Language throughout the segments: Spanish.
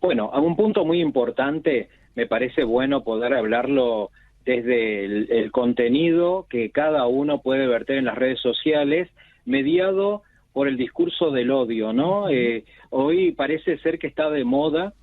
Bueno, a un punto muy importante, me parece bueno poder hablarlo desde el contenido que cada uno puede verter en las redes sociales, mediado por el discurso del odio, ¿no? Hoy parece ser que está de moda,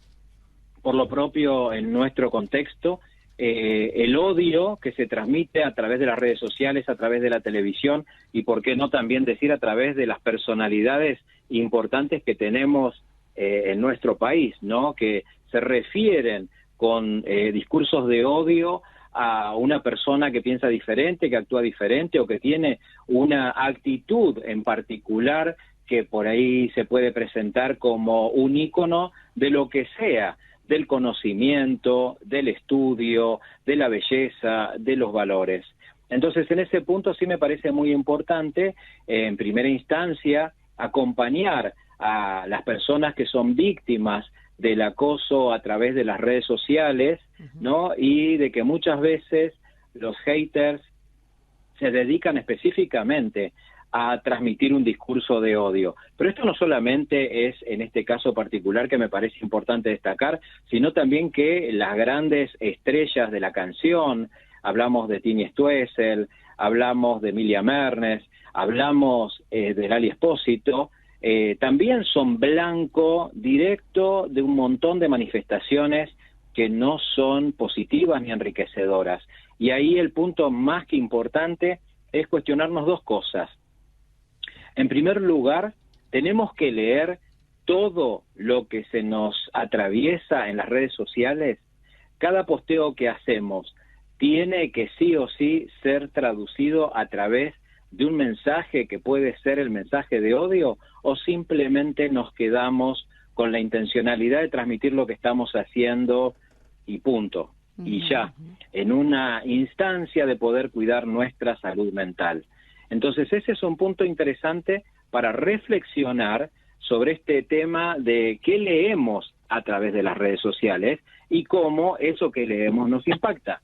por lo propio en nuestro contexto, el odio que se transmite a través de las redes sociales, a través de la televisión y, por qué no también decir, a través de las personalidades importantes que tenemos en nuestro país, ¿no? Que se refieren con discursos de odio a una persona que piensa diferente, que actúa diferente o que tiene una actitud en particular que por ahí se puede presentar como un ícono de lo que sea, del conocimiento, del estudio, de la belleza, de los valores. Entonces, en ese punto sí me parece muy importante, en primera instancia, acompañar a las personas que son víctimas del acoso a través de las redes sociales, ¿no? Y de que muchas veces los haters se dedican específicamente a transmitir un discurso de odio. Pero esto no solamente es en este caso particular que me parece importante destacar, sino también que las grandes estrellas de la canción, hablamos de Tini Stoessel, hablamos de Emilia Mernes, hablamos de Lali Espósito, también son blanco directo de un montón de manifestaciones que no son positivas ni enriquecedoras. Y ahí el punto más que importante es cuestionarnos dos cosas. En primer lugar, tenemos que leer todo lo que se nos atraviesa en las redes sociales. Cada posteo que hacemos tiene que sí o sí ser traducido a través de un mensaje que puede ser el mensaje de odio, o simplemente nos quedamos con la intencionalidad de transmitir lo que estamos haciendo y punto, y ya, en una instancia de poder cuidar nuestra salud mental. Entonces ese es un punto interesante para reflexionar sobre este tema de qué leemos a través de las redes sociales y cómo eso que leemos nos impacta.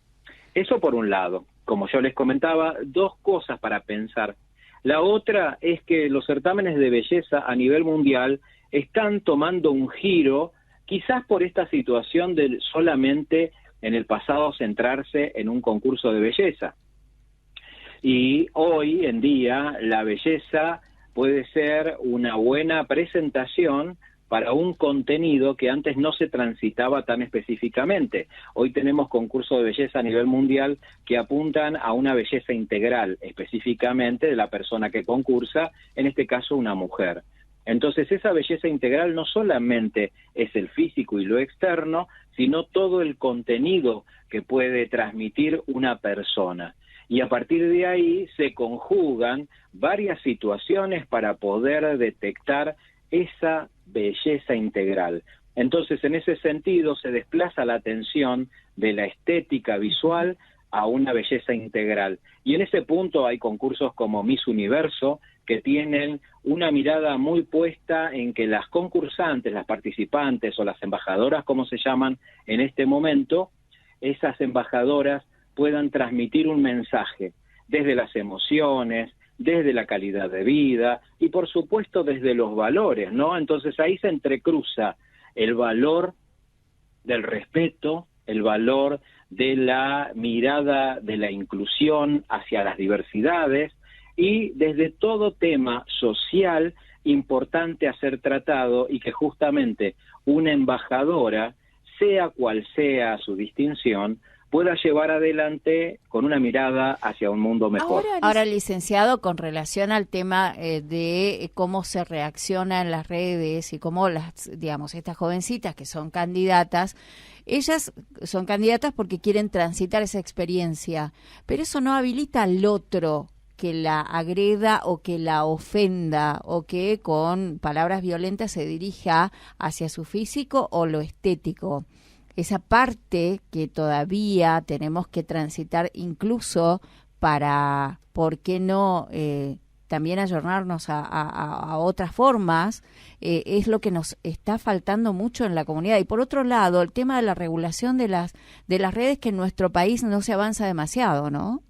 Eso por un lado. Como yo les comentaba, dos cosas para pensar. La otra es que los certámenes de belleza a nivel mundial están tomando un giro, quizás por esta situación de solamente en el pasado centrarse en un concurso de belleza. Y hoy en día la belleza puede ser una buena presentación para un contenido que antes no se transitaba tan específicamente. Hoy tenemos concursos de belleza a nivel mundial que apuntan a una belleza integral, específicamente de la persona que concursa, en este caso una mujer. Entonces esa belleza integral no solamente es el físico y lo externo, sino todo el contenido que puede transmitir una persona. Y a partir de ahí se conjugan varias situaciones para poder detectar esa belleza integral. Entonces, en ese sentido, se desplaza la atención de la estética visual a una belleza integral. Y en ese punto hay concursos como Miss Universo, que tienen una mirada muy puesta en que las concursantes, las participantes o las embajadoras, como se llaman en este momento, esas embajadoras puedan transmitir un mensaje desde las emociones, desde la calidad de vida y por supuesto desde los valores, ¿no? Entonces ahí se entrecruza el valor del respeto, el valor de la mirada de la inclusión hacia las diversidades y desde todo tema social importante a ser tratado y que justamente una embajadora, sea cual sea su distinción, pueda llevar adelante con una mirada hacia un mundo mejor. Ahora, licenciado, con relación al tema de cómo se reacciona en las redes y cómo estas jovencitas que son candidatas, ellas son candidatas porque quieren transitar esa experiencia, pero eso no habilita al otro que la agreda o que la ofenda o que con palabras violentas se dirija hacia su físico o lo estético. Esa parte que todavía tenemos que transitar incluso para, ¿por qué no?, también ayornarnos a otras formas, es lo que nos está faltando mucho en la comunidad. Y por otro lado, el tema de la regulación de las redes, que en nuestro país no se avanza demasiado, ¿no?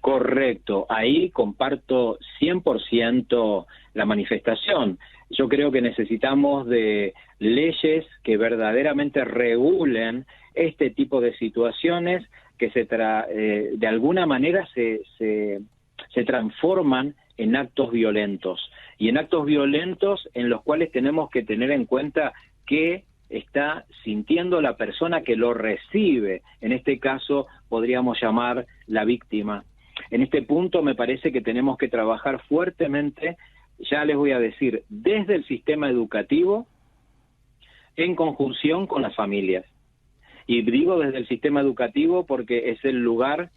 Correcto, ahí comparto 100% la manifestación. Yo creo que necesitamos de leyes que verdaderamente regulen este tipo de situaciones que de alguna manera se transforman en actos violentos, y en actos violentos en los cuales tenemos que tener en cuenta qué está sintiendo la persona que lo recibe. En este caso podríamos llamar la víctima. En este punto me parece que tenemos que trabajar fuertemente, ya les voy a decir, desde el sistema educativo, en conjunción con las familias. Y digo desde el sistema educativo porque es el lugar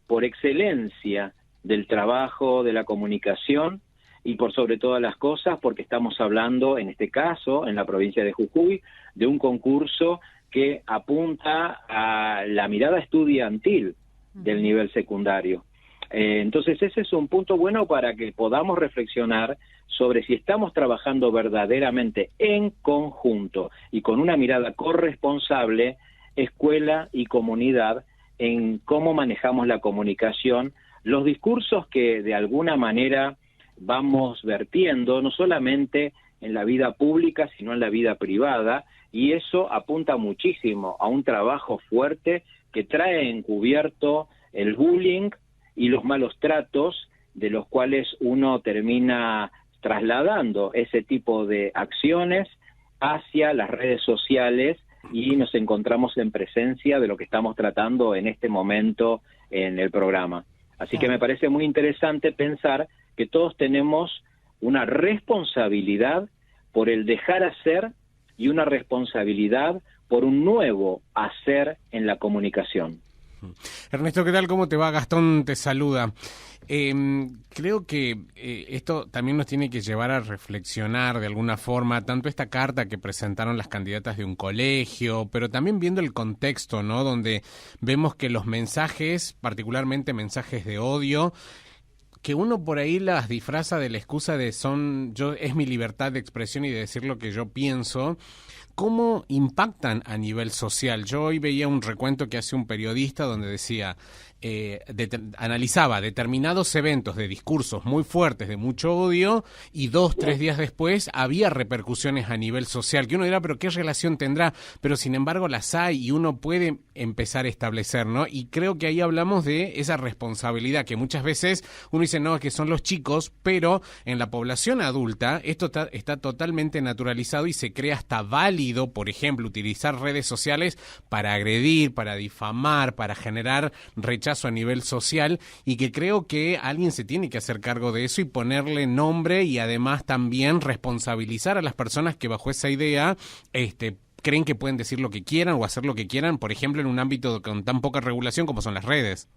por excelencia del trabajo, de la comunicación, y por sobre todas las cosas porque estamos hablando, en este caso, en la provincia de Jujuy, de un concurso que apunta a la mirada estudiantil del nivel secundario. Entonces ese es un punto bueno para que podamos reflexionar sobre si estamos trabajando verdaderamente en conjunto y con una mirada corresponsable, escuela y comunidad, en cómo manejamos la comunicación, los discursos que de alguna manera vamos vertiendo, no solamente en la vida pública, sino en la vida privada, y eso apunta muchísimo a un trabajo fuerte que trae encubierto el bullying y los malos tratos, de los cuales uno termina trasladando ese tipo de acciones hacia las redes sociales, y nos encontramos en presencia de lo que estamos tratando en este momento en el programa. Así que me parece muy interesante pensar que todos tenemos una responsabilidad por el dejar hacer y una responsabilidad por un nuevo hacer en la comunicación. Ernesto, ¿qué tal? ¿Cómo te va? Gastón te saluda. Creo que esto también nos tiene que llevar a reflexionar de alguna forma, tanto esta carta que presentaron las candidatas de un colegio, pero también viendo el contexto, ¿no? Donde vemos que los mensajes, particularmente mensajes de odio, que uno por ahí las disfraza de la excusa de es mi libertad de expresión y de decir lo que yo pienso, ¿cómo impactan a nivel social? Yo hoy veía un recuento que hace un periodista donde decía, analizaba determinados eventos de discursos muy fuertes, de mucho odio, y 2-3 días después había repercusiones a nivel social, que uno dirá, pero ¿qué relación tendrá? Pero sin embargo las hay y uno puede empezar a establecer, ¿no? Y creo que ahí hablamos de esa responsabilidad, que muchas veces uno dice, no, que son los chicos, pero en la población adulta esto está totalmente naturalizado y se cree hasta válido, por ejemplo, utilizar redes sociales para agredir, para difamar, para generar rechazo a nivel social, y que creo que alguien se tiene que hacer cargo de eso y ponerle nombre, y además también responsabilizar a las personas que bajo esa idea creen que pueden decir lo que quieran o hacer lo que quieran, por ejemplo, en un ámbito con tan poca regulación como son las redes.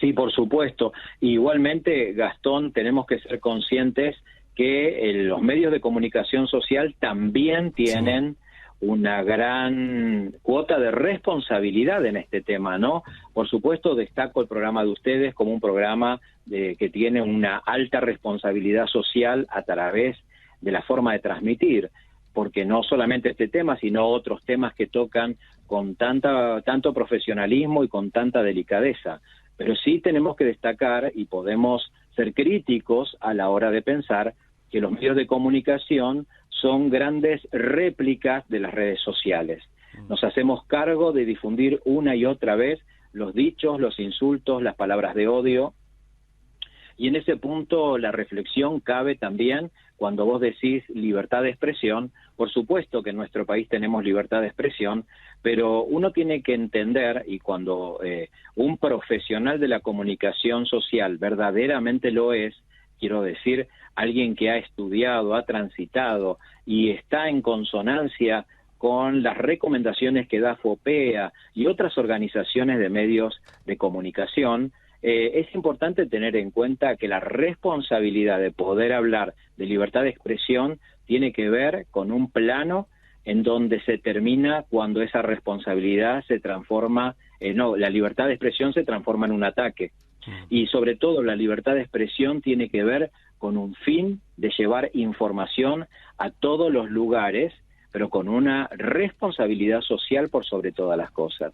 Sí, por supuesto. Igualmente, Gastón, tenemos que ser conscientes que los medios de comunicación social también tienen una gran cuota de responsabilidad en este tema, ¿no? Por supuesto, destaco el programa de ustedes como un programa que tiene una alta responsabilidad social a través de la forma de transmitir, porque no solamente este tema, sino otros temas que tocan con tanto profesionalismo y con tanta delicadeza. Pero sí tenemos que destacar y podemos ser críticos a la hora de pensar que los medios de comunicación son grandes réplicas de las redes sociales. Nos hacemos cargo de difundir una y otra vez los dichos, los insultos, las palabras de odio, y en ese punto la reflexión cabe también cuando vos decís libertad de expresión. Por supuesto que en nuestro país tenemos libertad de expresión, pero uno tiene que entender, y cuando un profesional de la comunicación social verdaderamente lo es, quiero decir, alguien que ha estudiado, ha transitado y está en consonancia con las recomendaciones que da FOPEA y otras organizaciones de medios de comunicación, es importante tener en cuenta que la responsabilidad de poder hablar de libertad de expresión tiene que ver con un plano en donde se termina cuando esa responsabilidad se transforma, la libertad de expresión se transforma en un ataque. Y sobre todo la libertad de expresión tiene que ver con un fin de llevar información a todos los lugares, pero con una responsabilidad social por sobre todas las cosas.